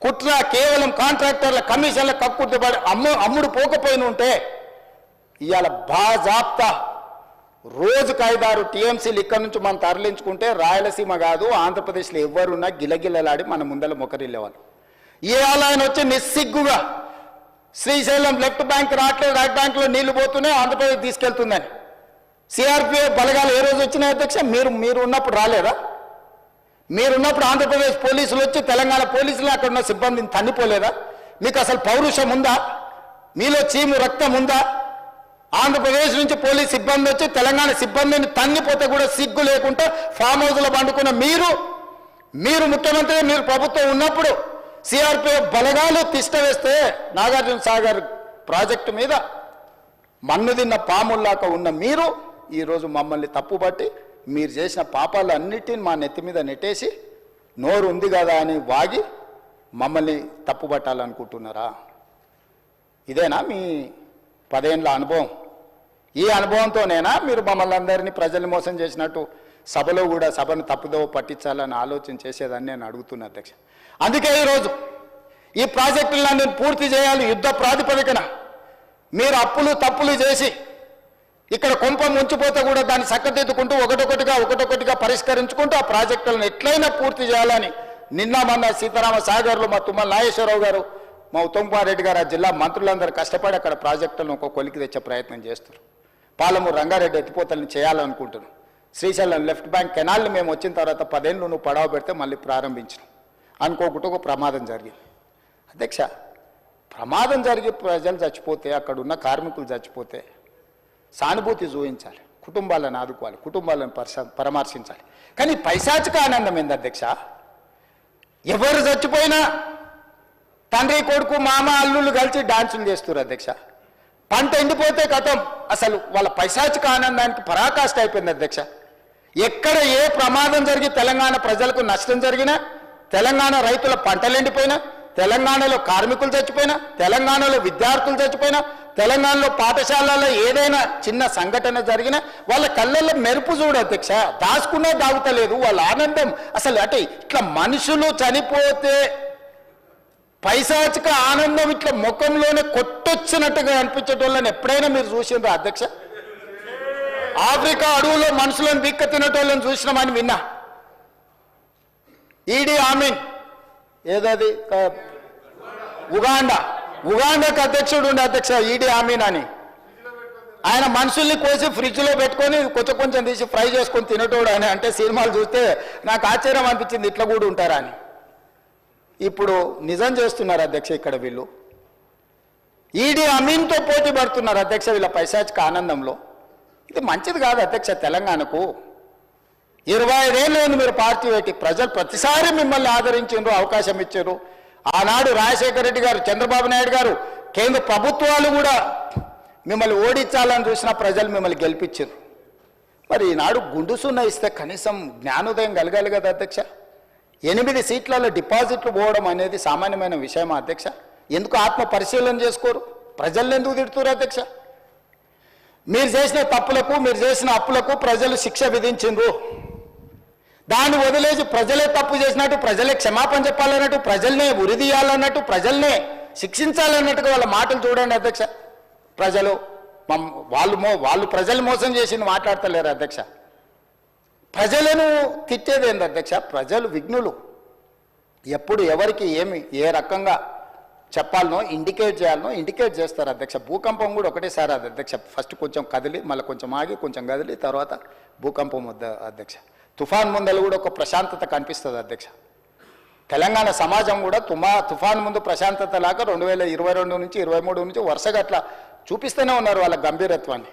కుట్ర కేవలం కాంట్రాక్టర్ల కమిషన్ల కక్కుర్తిపడి అమ్ముడు పోకపోయిన ఉంటే ఇవాళ బాజాప్తా రోజుకు 5-6 టీఎంసీలు ఇక్కడ నుంచి మనం తరలించుకుంటే రాయలసీమ కాదు ఆంధ్రప్రదేశ్లో ఎవరున్నా గిలగిలలాడి మన ముందర మొకరిల్లేవాళ్ళు. ఇవాళ ఆయన వచ్చి నిస్సిగ్గుగా శ్రీశైలం లెఫ్ట్ బ్యాంక్ రావట్లేదు, రైట్ బ్యాంక్లో నీళ్లు పోతూనే ఆంధ్రప్రదేశ్ తీసుకెళ్తుందని. సిఆర్పిఎఫ్ బలగాలు ఏ రోజు వచ్చినాయి అధ్యక్ష? మీరు ఉన్నప్పుడు రాలేదా? మీరున్నప్పుడు ఆంధ్రప్రదేశ్ పోలీసులు వచ్చి తెలంగాణ పోలీసులు అక్కడ ఉన్న సిబ్బందిని తన్నిపోలేదా? మీకు అసలు పౌరుషం ఉందా? మీలో చీము రక్తం ఉందా? ఆంధ్రప్రదేశ్ నుంచి పోలీస్ సిబ్బంది వచ్చి తెలంగాణ సిబ్బందిని తన్నిపోతే కూడా సిగ్గు లేకుండా ఫామ్ హౌస్లో పండుకున్న మీరు ముఖ్యమంత్రి, మీరు ప్రభుత్వం ఉన్నప్పుడు సిఆర్పిఎఫ్ బలగాలు తిష్ట వేస్తే నాగార్జున సాగర్ ప్రాజెక్టు మీద మన్ను తిన్న పాముల్లాగా ఉన్న మీరు ఈరోజు మమ్మల్ని తప్పుబట్టి మీరు చేసిన పాపాలు అన్నిటిని మా నెత్తి మీద నెట్టేసి నోరు ఉంది కదా అని వాగి మమ్మల్ని తప్పుబట్టాలనుకుంటున్నారా? ఇదేనా మీ 10 ఏళ్ల అనుభవం? ఈ అనుభవంతోనేనా మీరు మమ్మల్ని అందరినీ ప్రజల్ని మోసం చేసినట్టు సభలో కూడా సభను తప్పుదోవ పట్టించాలని ఆలోచన చేసేదాన్ని నేను అడుగుతున్నా అధ్యక్ష. అందుకే ఈరోజు ఈ ప్రాజెక్టులను పూర్తి చేయాలి యుద్ధ ప్రాతిపదికన. మీరు అప్పులు తప్పులు చేసి ఇక్కడ కొంప ముంచిపోతే కూడా దాన్ని చక్కదిద్దుకుంటూ ఒకటొకటిగా పరిష్కరించుకుంటూ ఆ ప్రాజెక్టులను ఎట్లయినా పూర్తి చేయాలని నిన్న మొన్న సీతారామ సాగర్లో మా తుమ్మల నాగేశ్వరరావు గారు, మా ఉత్తమ్ కుమార్ రెడ్డి గారు, ఆ జిల్లా మంత్రులందరూ కష్టపడి అక్కడ ప్రాజెక్టులను ఒక కొలికి తెచ్చే ప్రయత్నం చేస్తారు. పాలమూరు రంగారెడ్డి ఎత్తిపోతలను చేయాలనుకుంటున్నాం. శ్రీశైలం లెఫ్ట్ బ్యాంక్ కెనాల్ని మేము వచ్చిన తర్వాత 10 ఏళ్ళు నువ్వు పడవ పెడితే మళ్ళీ ప్రారంభించినాం. అనుకోకుండా ఒక ప్రమాదం జరిగింది అధ్యక్ష. ప్రమాదం జరిగి ప్రజలు చచ్చిపోతే, అక్కడ ఉన్న కార్మికులు చచ్చిపోతే సానుభూతి చూపించాలి, కుటుంబాలను ఆదుకోవాలి, కుటుంబాలను పరామర్శించాలి. కానీ పైశాచిక ఆనందం ఏంది అధ్యక్ష? ఎవరు చచ్చిపోయినా తండ్రి కొడుకు మామ అల్లుళ్ళు కలిసి డాన్సులు చేస్తారు అధ్యక్ష. పంట ఎండిపోతే కథం, అసలు వాళ్ళ పైశాచిక ఆనందానికి పరాకాష్ట అయిపోయింది అధ్యక్ష. ఎక్కడ ఏ ప్రమాదం జరిగి తెలంగాణ ప్రజలకు నష్టం జరిగినా, తెలంగాణ రైతుల పంటలు ఎండిపోయినా, తెలంగాణలో కార్మికులు చచ్చిపోయినా, తెలంగాణలో విద్యార్థులు చచ్చిపోయినా, తెలంగాణలో పాఠశాలలో ఏదైనా చిన్న సంఘటన జరిగినా వాళ్ళ కళ్ళల్లో మెరుపు చూడు అధ్యక్ష. దాచుకునే దాగుతలేదు వాళ్ళ ఆనందం. అసలు అంటే ఇట్లా మనుషులు చనిపోతే పైశాచిక ఆనందం ఇట్లా ముఖంలోనే కొట్టొచ్చినట్టుగా అనిపించేటోళ్ళని ఎప్పుడైనా మీరు చూసిండ్రా అధ్యక్ష? ఆఫ్రికా అడవులో మనుషులను బిక్క తినేటోళ్ళని చూసినామని విన్నా. ఈడీ ఆమీన్ ఏదది ఉగాండాకు అధ్యక్షుడు ఉండే అధ్యక్ష ఈడీ ఆమీన్ అని. ఆయన మనుషుల్ని కోసి ఫ్రిడ్జ్లో పెట్టుకొని కొంచెం తీసి ఫ్రై చేసుకొని తినేటోడు అని. అంటే సినిమాలు చూస్తే నాకు ఆశ్చర్యం అనిపించింది, ఇట్లా కూడా ఉంటారా అని. ఇప్పుడు నిజం చేస్తున్నారు అధ్యక్ష. ఇక్కడ వీళ్ళు ఈడీ అమీన్తో పోటీ పడుతున్నారు అధ్యక్ష వీళ్ళ పైశాచిక ఆనందంలో. ఇది మంచిది కాదు అధ్యక్ష తెలంగాణకు. 25 ఏళ్ళు మీరు పార్టీ పెట్టి ప్రజలు ప్రతిసారి మిమ్మల్ని ఆదరించారు, అవకాశం ఇచ్చారు. ఆనాడు రాజశేఖర రెడ్డి గారు, చంద్రబాబు నాయుడు గారు, కేంద్ర ప్రభుత్వాలు కూడా మిమ్మల్ని ఓడించాలని చూసిన ప్రజలు మిమ్మల్ని గెలిపించారు. మరి ఈనాడు గుండు సున్నా ఇస్తే కనీసం జ్ఞానోదయం కలగాలి కదా అధ్యక్ష. 8 సీట్లలో డిపాజిట్లు పోవడం అనేది సామాన్యమైన విషయమా అధ్యక్ష? ఎందుకు ఆత్మ పరిశీలన చేసుకోరు? ప్రజల్ని ఎందుకు తిడుతున్నారు అధ్యక్ష? మీరు చేసిన తప్పులకు, మీరు చేసిన అప్పులకు ప్రజలు శిక్ష విధించిండ్రు. దాన్ని వదిలేసి ప్రజలే తప్పు చేసినట్టు, ప్రజలే క్షమాపణ చెప్పాలన్నట్టు, ప్రజల్నే ఉరిదీయాలన్నట్టు, ప్రజల్నే శిక్షించాలన్నట్టుగా వాళ్ళ మాటలు చూడండి అధ్యక్ష. ప్రజలు వాళ్ళు ప్రజలు మోసం చేసింది మాట్లాడతలేరు అధ్యక్ష. ప్రజలను తిట్టేది ఏంది అధ్యక్ష? ప్రజలు విఘ్నులు. ఎప్పుడు ఎవరికి ఏ రకంగా చెప్పాలనో ఇండికేట్ చేయాలనో ఇండికేట్ చేస్తారు అధ్యక్ష. భూకంపం కూడా ఒకటేసారి అది అధ్యక్ష. ఫస్ట్ కొంచెం కదిలి మళ్ళీ కొంచెం ఆగి కొంచెం కదిలి తర్వాత భూకంపం వద్ద అధ్యక్ష. తుఫాన్ ముందర కూడా ఒక ప్రశాంతత కనిపిస్తుంది అధ్యక్ష. తెలంగాణ సమాజం కూడా తుఫాన్ ముందు ప్రశాంతత లాగా 2022 నుంచి 23 నుంచి వరుసగా అట్లా చూపిస్తూనే ఉన్నారు వాళ్ళ గంభీరత్వాన్ని.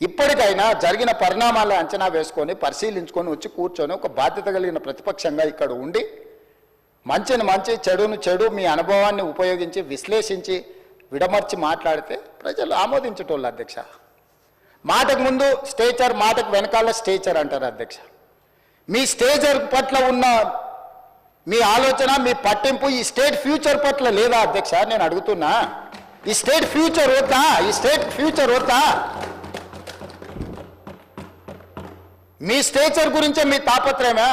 ఇప్పటికైనా జరిగిన పరిణామాల అంచనా వేసుకొని పరిశీలించుకొని వచ్చి కూర్చొని ఒక బాధ్యత కలిగిన ప్రతిపక్షంగా ఇక్కడ ఉండి మంచిని మంచి, చెడును చెడు, మీ అనుభవాన్ని ఉపయోగించి విశ్లేషించి విడమర్చి మాట్లాడితే ప్రజలు ఆమోదించేటోళ్ళు అధ్యక్ష. మాటకు ముందు స్టేచర్, మాటకు వెనకాల స్టేచర్ అంటారు అధ్యక్ష. మీ స్టేచర్ పట్ల ఉన్న మీ ఆలోచన, మీ పట్టింపు ఈ స్టేట్ ఫ్యూచర్ పట్ల లేదా అధ్యక్ష? నేను అడుగుతున్నా. ఈ స్టేట్ ఫ్యూచర్ వద్దా? ఈ స్టేట్ ఫ్యూచర్ వద్దా? మీ స్టేచర్ గురించే మీ తాపత్రయమా?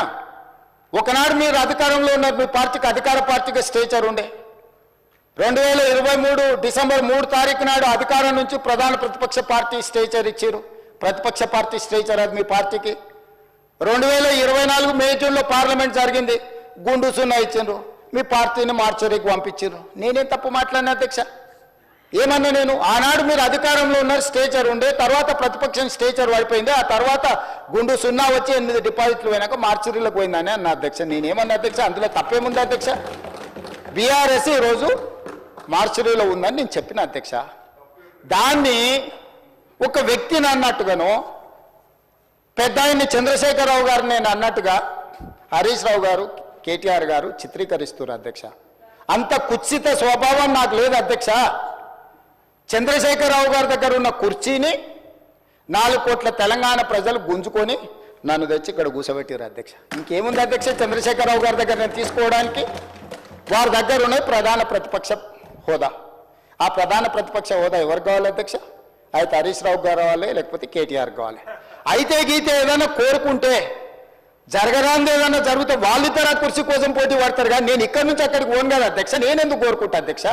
ఒకనాడు మీరు అధికారంలో ఉన్నారు, మీ పార్టీకి అధికార పార్టీగా స్టేచర్ ఉండే. 2023 డిసెంబర్ 3 తారీఖు నాడు అధికారం నుంచి ప్రధాన ప్రతిపక్ష పార్టీ స్టేచర్ ఇచ్చారు. ప్రతిపక్ష పార్టీ స్టేచర్ అది మీ పార్టీకి. 2024 మే జూన్లో పార్లమెంట్ జరిగింది, గుండు సున్నా ఇచ్చిండ్రు, మీ పార్టీని మార్చరీకి పంపించారు. నేనేం తప్పు మాట్లాడిన అధ్యక్ష? ఏమన్నా నేను? ఆనాడు మీరు అధికారంలో ఉన్నారు, స్టేచర్ ఉండే, తర్వాత ప్రతిపక్షం స్టేచర్ పడిపోయింది, ఆ తర్వాత గుండు సున్నా వచ్చి 8 డిపాజిట్లు పోయినాక మార్చరీలకు పోయిందని అన్న అధ్యక్ష. నేనేమన్నా అధ్యక్ష? అందులో తప్పేముంది అధ్యక్ష? బీఆర్ఎస్ ఈరోజు మార్చరీలో ఉందని నేను చెప్పిన అధ్యక్ష. దాన్ని ఒక వ్యక్తిని అన్నట్టుగాను, పెద్ద ఆయన్ని చంద్రశేఖరరావు గారు నేను అన్నట్టుగా హరీష్ రావు గారు, కేటీఆర్ గారు చిత్రీకరిస్తున్నారు అధ్యక్ష. అంత కుత్సిత స్వభావం నాకు లేదు అధ్యక్ష. చంద్రశేఖరరావు గారి దగ్గర ఉన్న కుర్చీని 4 కోట్ల తెలంగాణ ప్రజలు గుంజుకొని నన్ను తెచ్చి ఇక్కడ కూర్చోబెట్టారు అధ్యక్ష. ఇంకేముంది అధ్యక్ష చంద్రశేఖరరావు గారి దగ్గర నేను తీసుకోవడానికి? వారి దగ్గర ఉన్న ప్రధాన ప్రతిపక్ష హోదా. ఆ ప్రధాన ప్రతిపక్ష హోదా ఎవరికి కావాలి అధ్యక్ష? అయితే హరీష్ రావు గారు కావాలి, లేకపోతే కేటీఆర్ కావాలి. అయితే గీతే ఏదైనా కోరుకుంటే జరగరాంది ఏదైనా జరిగితే వాళ్ళిద్దరు ఆ కుర్చీ కోసం పోటీ పడతారు. కానీ నేను ఇక్కడి నుంచి అక్కడికి పోను కదా అధ్యక్ష. నేనెందుకు కోరుకుంటా అధ్యక్ష?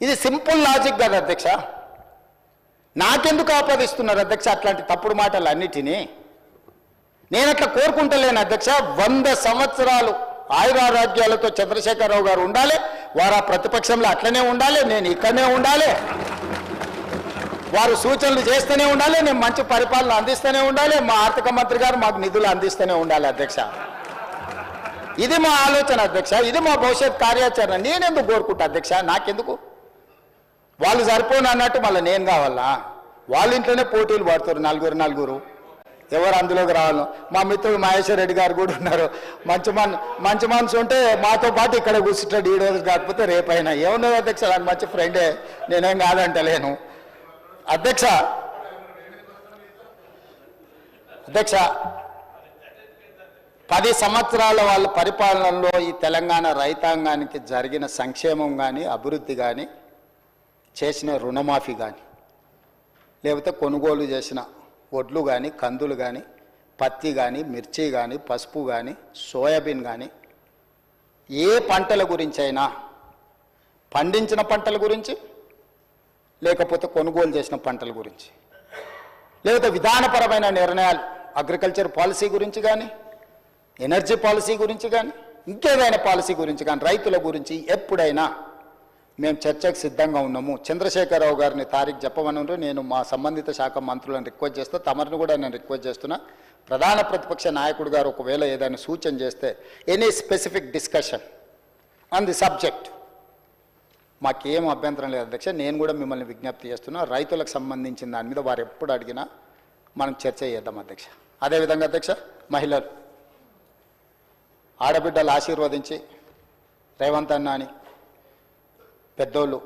ఇది సింపుల్ లాజిక్ కదా అధ్యక్ష. నాకెందుకు ఆపాదిస్తున్నారు అధ్యక్ష అట్లాంటి తప్పుడు మాటలు అన్నిటినీ? నేను అట్లా కోరుకుంటలేను అధ్యక్ష. 100 సంవత్సరాలు ఆయురారోగ్యాలతో చంద్రశేఖరరావు గారు ఉండాలి, వారు ఆ ప్రతిపక్షంలో అట్లనే ఉండాలి, నేను ఇక్కడనే ఉండాలి, వారు సూచనలు చేస్తూనే ఉండాలి, నేను మంచి పరిపాలన అందిస్తూనే ఉండాలి, మా ఆర్థిక మంత్రి గారు మాకు నిధులు అందిస్తూనే ఉండాలి అధ్యక్ష. ఇది మా ఆలోచన అధ్యక్ష, ఇది మా భవిష్యత్ కార్యాచరణ. నేనెందుకు కోరుకుంటా అధ్యక్ష? నాకెందుకు? వాళ్ళు సరిపోను అన్నట్టు మళ్ళీ నేను కావాలా? వాళ్ళ ఇంట్లోనే పోటీలు పడుతారు నలుగురు, ఎవరు అందులోకి రావాలి? మా మిత్రుడు మహేశ్వర్ రెడ్డి గారు కూడా ఉన్నారు. మంచి మనసు ఉంటే మాతో పాటు ఇక్కడ కూర్చుంటాడు, ఈ రోజు కాకపోతే రేపైనా. ఏమున్నది అధ్యక్ష, నాకు మంచి ఫ్రెండే, నేనేం కాదంటలేను అధ్యక్ష. 10 సంవత్సరాల వాళ్ళ పరిపాలనలో ఈ తెలంగాణ రైతాంగానికి జరిగిన సంక్షేమం కానీ, అభివృద్ధి కానీ, చేసిన రుణమాఫీ కానీ, లేకపోతే కొనుగోలు చేసిన వడ్లు కానీ, కందులు కానీ, పత్తి కానీ, మిర్చి కానీ, పసుపు కానీ, సోయాబీన్ కానీ, ఏ పంటల గురించి అయినా, పండించిన పంటల గురించి, లేకపోతే కొనుగోలు చేసిన పంటల గురించి, లేకపోతే విధానపరమైన నిర్ణయాలు అగ్రికల్చర్ పాలసీ గురించి కానీ, ఎనర్జీ పాలసీ గురించి కానీ, ఇంకేదైనా పాలసీ గురించి కానీ, రైతుల గురించి ఎప్పుడైనా మేము చర్చకు సిద్ధంగా ఉన్నాము. చంద్రశేఖరరావు గారిని తారీఖు చెప్పమన్నారు. నేను మా సంబంధిత శాఖ మంత్రులను రిక్వెస్ట్ చేస్తా, తమరిని కూడా నేను రిక్వెస్ట్ చేస్తున్నా. ప్రధాన ప్రతిపక్ష నాయకుడు గారు ఒకవేళ ఏదైనా సూచన చేస్తే, any specific discussion on the subject, మాకేం అభ్యంతరం లేదు అధ్యక్ష. నేను కూడా మిమ్మల్ని విజ్ఞప్తి చేస్తున్నా, రైతులకు సంబంధించిన దాని మీద వారు ఎప్పుడు అడిగినా మనం చర్చ చేద్దాం అధ్యక్ష. అదేవిధంగా అధ్యక్ష, మహిళలు ఆడబిడ్డలు ఆశీర్వదించి రేవంత్ అన్న అని పెద్దోళ్ళు,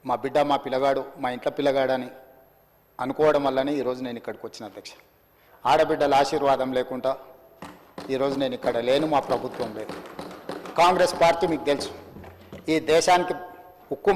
మా బిడ్డ మా పిల్లగాడు మా ఇంట్లో పిల్లగాడని అనుకోవడం వల్లనే ఈరోజు నేను ఇక్కడికి వచ్చిన అధ్యక్ష. ఆడబిడ్డల ఆశీర్వాదం లేకుండా ఈరోజు నేను ఇక్కడ లేను, మా ప్రభుత్వం లేదు. కాంగ్రెస్ పార్టీ మీకు తెలుసు, ఈ దేశానికి ఉక్కు